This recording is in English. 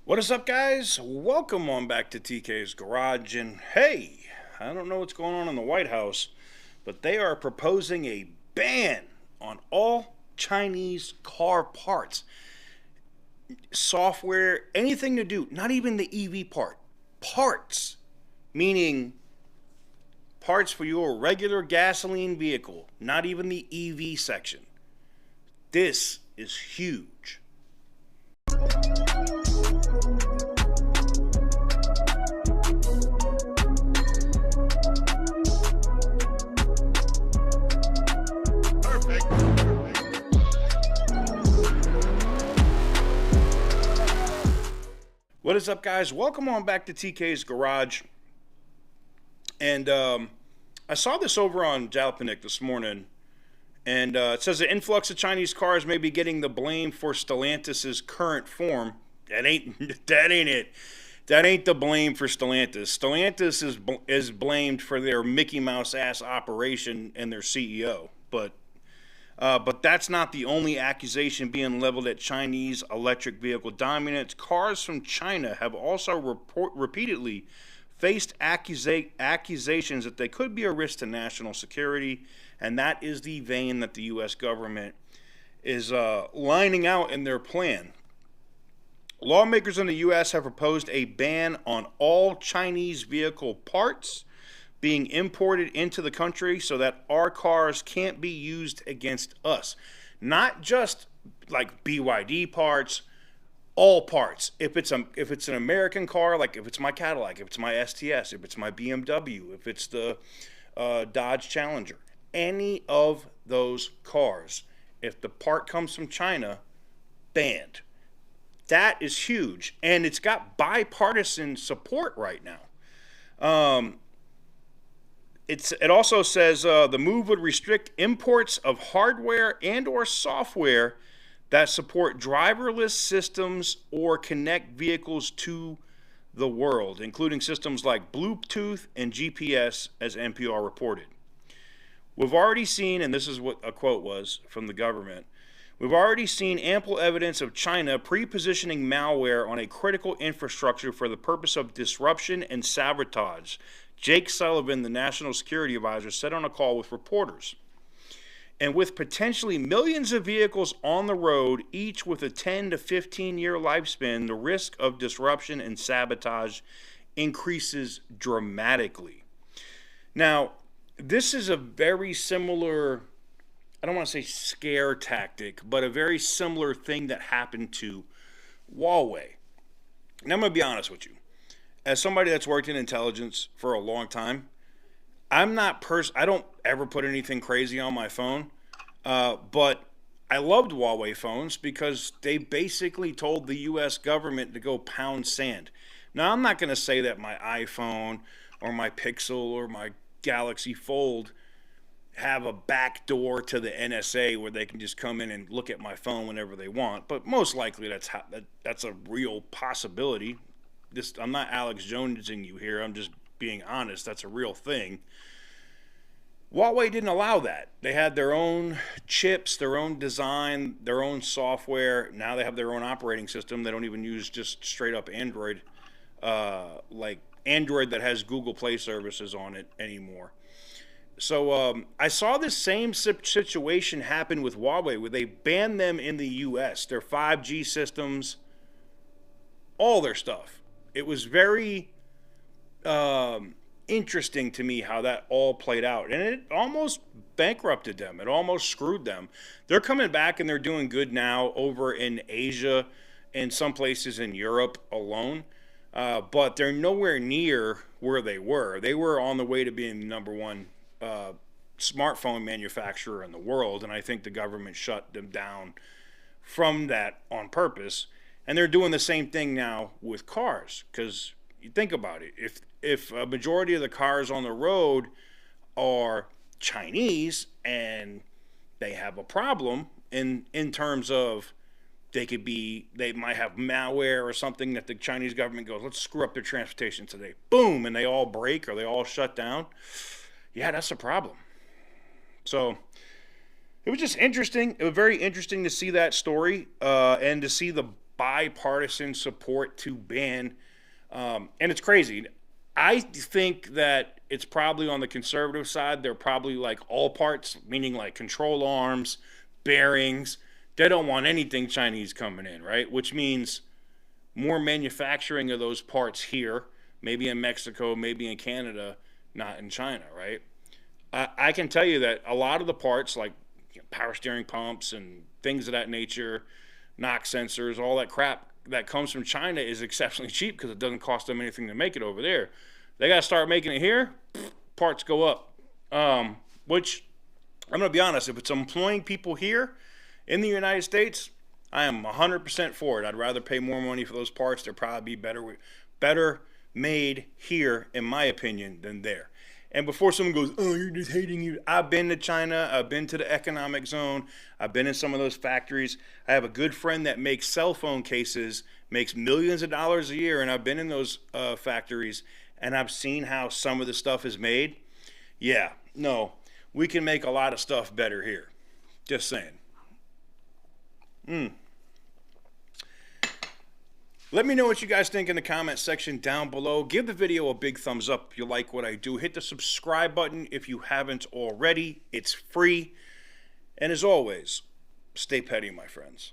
What is up, guys? Welcome on back to TK's Garage. And hey, I don't know what's going on in the White House, but they are proposing a ban on all Chinese car parts, software, anything to do, not even the EV parts, meaning parts for your regular gasoline vehicle, not even the EV section. This is huge. What is up, guys? Welcome on back to TK's Garage. And I saw this over on Jalpenic this morning, and it says the influx of Chinese cars may be getting the blame for Stellantis' current form. That ain't it. That ain't the blame for Stellantis. Stellantis is blamed for their Mickey Mouse ass operation and their CEO, but that's not the only accusation being leveled at Chinese electric vehicle dominance. Cars from China have also repeatedly faced accusations that they could be a risk to national security, and that is the vein that the US government is lining out in their plan. Lawmakers in the US have proposed a ban on all Chinese vehicle parts being imported into the country so that our cars can't be used against us. Not just like BYD parts, all parts. If it's an American car, like if it's my Cadillac, if it's my STS, if it's my BMW, if it's the Dodge Challenger, any of those cars, if the part comes from China, banned. That is huge, and it's got bipartisan support right now. It also says the move would restrict imports of hardware and or software that support driverless systems or connect vehicles to the world, including systems like Bluetooth and GPS, as NPR reported. We've already seen, and this is what a quote was from the government, we've already seen ample evidence of China pre-positioning malware on a critical infrastructure for the purpose of disruption and sabotage, Jake Sullivan, the National Security Advisor, said on a call with reporters. And with potentially millions of vehicles on the road, each with a 10 to 15-year lifespan, the risk of disruption and sabotage increases dramatically. Now, this is a very similar, I don't want to say scare tactic, but a very similar thing that happened to Huawei. Now, I'm going to be honest with you. As somebody that's worked in intelligence for a long time, I don't ever put anything crazy on my phone, but I loved Huawei phones because they basically told the US government to go pound sand. Now, I'm not going to say that my iPhone or my Pixel or my Galaxy Fold have a back door to the NSA where they can just come in and look at my phone whenever they want, but most likely that's a real possibility. I'm not Alex Jonesing you here. I'm just being honest. That's a real thing. Huawei didn't allow that. They had their own chips, their own design, their own software. Now they have their own operating system. They don't even use just straight up Android, like Android that has Google Play services on it anymore. So I saw this same situation happen with Huawei, where they banned them in the U.S., their 5G systems, all their stuff. It was very interesting to me how that all played out. And it almost bankrupted them. It almost screwed them. They're coming back and they're doing good now over in Asia and some places in Europe alone. But they're nowhere near where they were. They were on the way to being the number one smartphone manufacturer in the world. And I think the government shut them down from that on purpose. And they're doing the same thing now with cars, because you think about it. If a majority of the cars on the road are Chinese and they have a problem in terms of they might have malware or something that the Chinese government goes, let's screw up their transportation today. Boom, and they all break or they all shut down. Yeah, that's a problem. So it was just interesting. It was very interesting to see that story and to see the bipartisan support to ban, and it's crazy. I think that it's probably on the conservative side. They're probably like all parts, meaning like control arms, bearings. They don't want anything Chinese coming in, right? Which means more manufacturing of those parts here, maybe in Mexico, maybe in Canada, not in China, right? I can tell you that a lot of the parts, like power steering pumps and things of that nature, knock sensors, all that crap that comes from China is exceptionally cheap because it doesn't cost them anything to make it over there. They got to start making it here, parts go up. Which, I'm going to be honest, if it's employing people here in the United States, I am 100% for it. I'd rather pay more money for those parts. They're probably better made here, in my opinion, than there. And before someone goes, oh, you're just hating you. I've been to China. I've been to the economic zone. I've been in some of those factories. I have a good friend that makes cell phone cases, makes millions of dollars a year, and I've been in those factories, and I've seen how some of the stuff is made. Yeah, no, we can make a lot of stuff better here. Just saying. Let me know what you guys think in the comment section down below. Give the video a big thumbs up if you like what I do. Hit the subscribe button if you haven't already. It's free. And as always, stay petty, my friends.